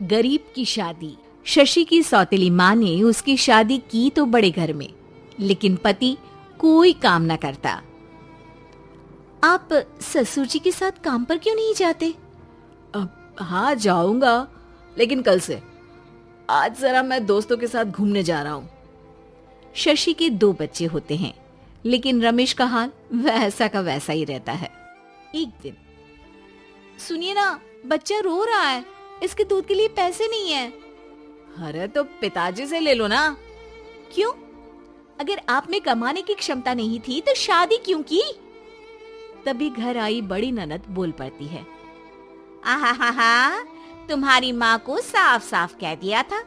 गरीब की शादी। शशि की सौतेली माँ ने उसकी शादी की तो बड़े घर में, लेकिन पति कोई काम न करता। आप ससुर जी के साथ काम पर क्यों नहीं जाते? हाँ जाऊंगा, लेकिन कल से। आज जरा मैं दोस्तों के साथ घूमने जा रहा हूँ। शशि के 2 बच्चे होते हैं, लेकिन रमेश का हाल वैसा का वैसा ही रहता है। एक दिन, सुनिए ना, बच्चा रो रहा है, इसके दूध के लिए पैसे नहीं है। अरे तो पिताजी से ले लो ना। क्यों? अगर आप में कमाने की क्षमता नहीं थी तो शादी क्यों की? तभी घर आई बड़ी ननद बोल पड़ती है। आहा, तुम्हारी माँ को साफ साफ कह दिया था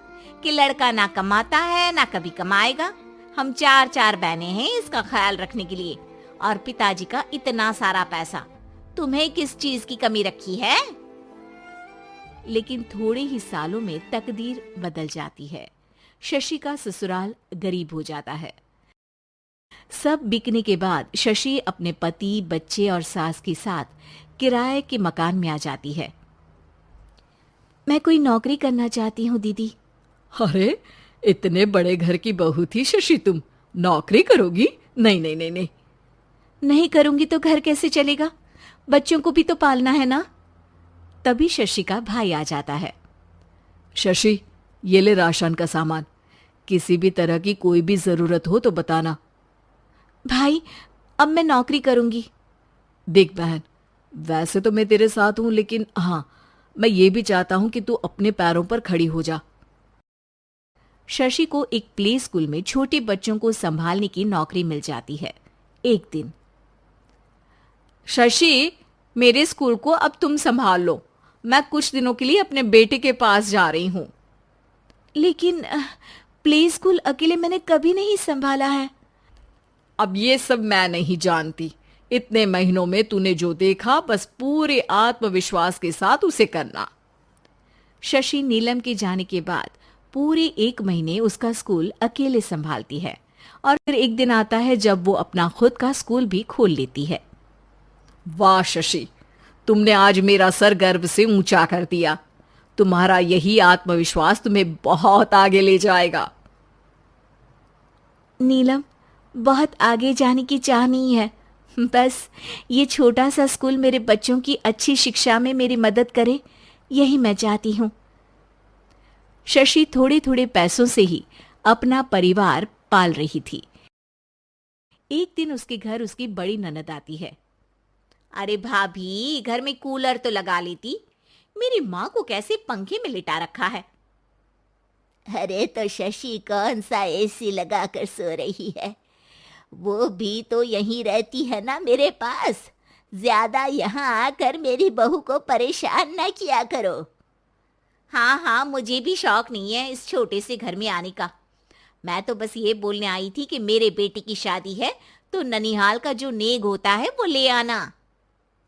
कि लड़का ना कमाता है ना कभी कमाएगा। हम 4 बहनें हैं इसका ख्याल रखने के लिए, और पिताजी का इतना सारा पैसा, तुम्हें किस चीज की कमी रखी है? लेकिन थोड़े ही सालों में तकदीर बदल जाती है। शशि का ससुराल गरीब हो जाता है। सब बिकने के बाद शशि अपने पति, बच्चे और सास के साथ किराए के मकान में आ जाती है। मैं कोई नौकरी करना चाहती हूँ दीदी। अरे इतने बड़े घर की बहू थी शशि, तुम नौकरी करोगी? नहीं नहीं नहीं नहीं। नहीं करूंगी तो घर कैसे चलेगा? बच्चों को भी तो पालना है ना। तभी शशि का भाई आ जाता है। शशि, ये ले राशन का सामान, किसी भी तरह की कोई भी जरूरत हो तो बताना। भाई, अब मैं नौकरी करूंगी। देख बहन, वैसे तो मैं तेरे साथ हूं, लेकिन हाँ, मैं ये भी चाहता हूं कि तू अपने पैरों पर खड़ी हो जा। शशि को एक प्ले स्कूल में छोटे बच्चों को संभालने की नौकरी मिल जाती है। एक दिन, शशि, मेरे स्कूल को अब तुम संभाल लो, मैं कुछ दिनों के लिए अपने बेटे के पास जा रही हूं। लेकिन प्ले स्कूल अकेले मैंने कभी नहीं संभाला है। अब ये सब मैं नहीं जानती। इतने महीनों में तूने जो देखा, बस पूरे आत्मविश्वास के साथ उसे करना। शशि नीलम के जाने के बाद पूरे 1 महीने उसका स्कूल अकेले संभालती है, और फिर एक दिन आता है जब वो अपना खुद का स्कूल भी खोल लेती है। वाह शशि, तुमने आज मेरा सर गर्व से ऊंचा कर दिया। तुम्हारा यही आत्मविश्वास तुम्हें बहुत आगे ले जाएगा। नीलम, बहुत आगे जाने की चाह नहीं है, बस ये छोटा सा स्कूल मेरे बच्चों की अच्छी शिक्षा में मेरी मदद करे, यही मैं चाहती हूँ। शशि थोड़े थोड़े पैसों से ही अपना परिवार पाल रही थी। एक दिन उसके घर उसकी बड़ी ननद आती है। अरे भाभी, घर में कूलर तो लगा लेती, मेरी माँ को कैसे पंखे में लिटा रखा है? अरे तो शशि कौन सा एसी लगा कर सो रही है? वो भी तो यहीं रहती है ना मेरे पास। ज्यादा यहाँ आकर मेरी बहू को परेशान ना किया करो। हाँ, मुझे भी शौक नहीं है इस छोटे से घर में आने का। मैं तो बस ये बोलने आई थी कि मेरे बेटे की शादी है तो ननिहाल का जो नेग होता है वो ले आना।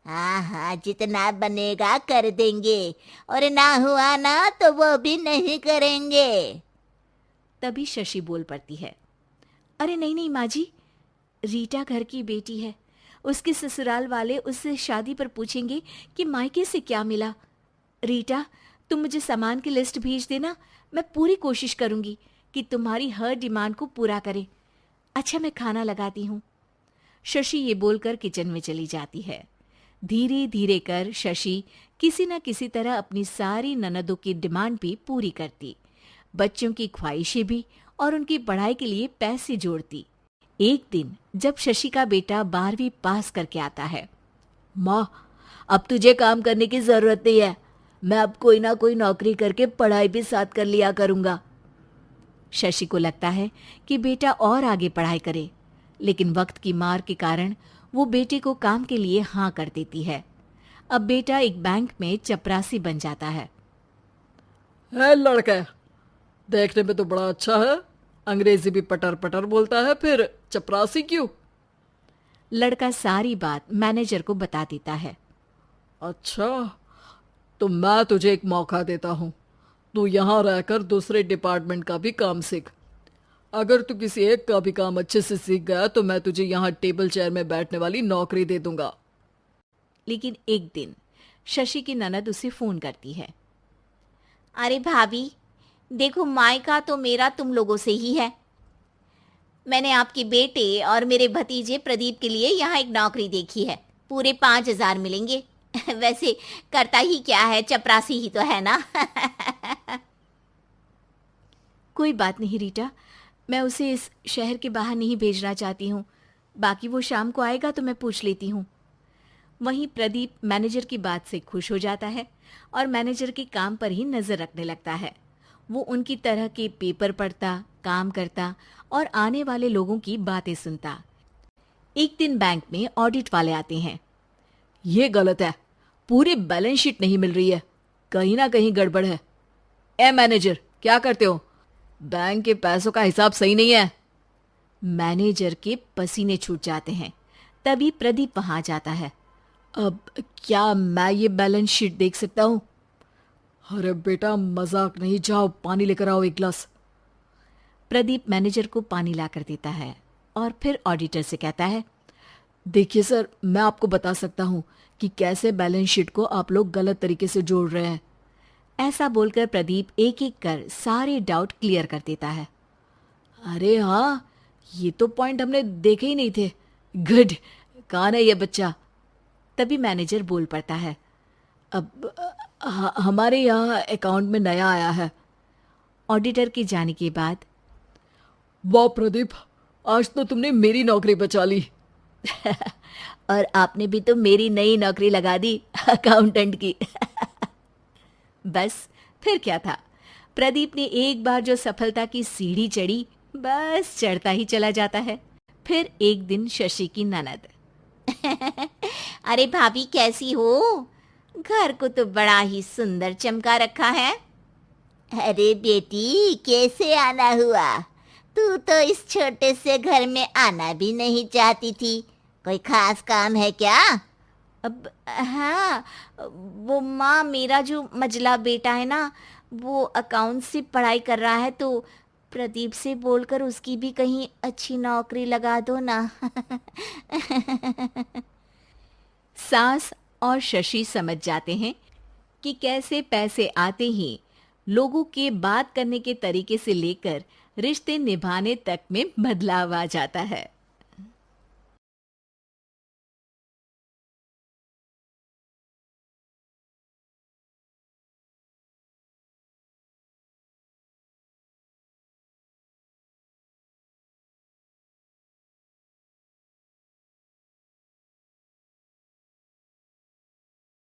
हाँ, जितना बनेगा कर देंगे, और ना हुआ ना तो वो भी नहीं करेंगे। तभी शशि बोल पड़ती है। अरे नहीं नहीं माँ जी, रीटा घर की बेटी है, उसके ससुराल वाले उससे शादी पर पूछेंगे कि मायके से क्या मिला। रीटा, तुम मुझे सामान की लिस्ट भेज देना, मैं पूरी कोशिश करूंगी कि तुम्हारी हर डिमांड को पूरा करे। अच्छा, मैं खाना लगाती हूँ। शशि ये बोलकर किचन में चली जाती है। धीरे धीरे कर शशि किसी न किसी तरह अपनी सारी ननदों की डिमांड भी पूरी करती, बच्चों की ख्वाहिशें भी, और उनकी पढ़ाई के लिए पैसे जोड़ती। एक दिन जब शशि का बेटा 12वीं पास करके आता है। माँ, अब तुझे काम करने की जरूरत नहीं है, मैं अब कोई ना कोई नौकरी करके पढ़ाई भी साथ कर लिया करूंगा। शशि को लगता है कि बेटा और आगे पढ़ाई करे, लेकिन वक्त की मार के कारण वो बेटे को काम के लिए हाँ कर देती है। अब बेटा एक बैंक में चपरासी बन जाता है। लड़का देखने में तो बड़ा अच्छा है, अंग्रेजी भी पटर पटर बोलता है, फिर चपरासी क्यों? लड़का सारी बात मैनेजर को बता देता है। अच्छा, तो मैं तुझे एक मौका देता हूँ, तू यहाँ रहकर दूसरे डिपार्टमेंट का भी काम सीख। अगर तू किसी एक का भी काम अच्छे से सीख गया तो मैं तुझे यहाँ टेबल चेयर में बैठने वाली नौकरी दे दूंगा। लेकिन एक दिन शशि की ननद उसे फोन करती है। अरे भाभी, देखो मायका तो मेरा तुम लोगों से ही है। मैंने आपके बेटे और मेरे भतीजे प्रदीप के लिए यहाँ एक नौकरी देखी है, पूरे 5,000 मिलेंगे। वैसे करता ही क्या है, चपरासी ही तो है ना। कोई बात नहीं रीटा, मैं उसे इस शहर के बाहर नहीं भेजना चाहती हूँ। बाकी वो शाम को आएगा तो मैं पूछ लेती हूँ। वहीं प्रदीप मैनेजर की बात से खुश हो जाता है और मैनेजर के काम पर ही नजर रखने लगता है। वो उनकी तरह के पेपर पढ़ता, काम करता और आने वाले लोगों की बातें सुनता। एक दिन बैंक में ऑडिट वाले आते हैं। ये गलत है, पूरी बैलेंस शीट नहीं मिल रही है, कहीं ना कहीं गड़बड़ है। ए मैनेजर, क्या करते हो? बैंक के पैसों का हिसाब सही नहीं है। मैनेजर के पसीने छूट जाते हैं। तभी प्रदीप वहां जाता है। अब क्या मैं ये बैलेंस शीट देख सकता हूँ? अरे बेटा मजाक नहीं, जाओ पानी लेकर आओ एक गिलास। प्रदीप मैनेजर को पानी लाकर देता है और फिर ऑडिटर से कहता है, देखिए सर, मैं आपको बता सकता हूँ कि कैसे बैलेंस शीट को आप लोग गलत तरीके से जोड़ रहे हैं। ऐसा बोलकर प्रदीप एक एक कर सारे डाउट क्लियर कर देता है। अरे हाँ, ये तो पॉइंट हमने देखे ही नहीं थे। गुड, कौन है ये बच्चा? तभी मैनेजर बोल पड़ता है, अब हमारे यहाँ अकाउंट में नया आया है। ऑडिटर के जाने के बाद, वाह प्रदीप, आज तो तुमने मेरी नौकरी बचा ली। और आपने भी तो मेरी नई नौकरी लगा दी, अकाउंटेंट की। बस फिर क्या था, प्रदीप ने एक बार जो सफलता की सीढ़ी चढ़ी, बस चढ़ता ही चला जाता है। फिर एक दिन शशि की ननद, अरे भाभी कैसी हो? घर को तो बड़ा ही सुंदर चमका रखा है। अरे बेटी, कैसे आना हुआ? तू तो इस छोटे से घर में आना भी नहीं चाहती थी। कोई खास काम है क्या? अब हाँ, वो माँ, मेरा जो मजला बेटा है ना, वो अकाउंट से पढ़ाई कर रहा है, तो प्रदीप से बोलकर उसकी भी कहीं अच्छी नौकरी लगा दो ना। सास और शशि समझ जाते हैं कि कैसे पैसे आते ही लोगों के बात करने के तरीके से लेकर रिश्ते निभाने तक में बदलाव आ जाता है।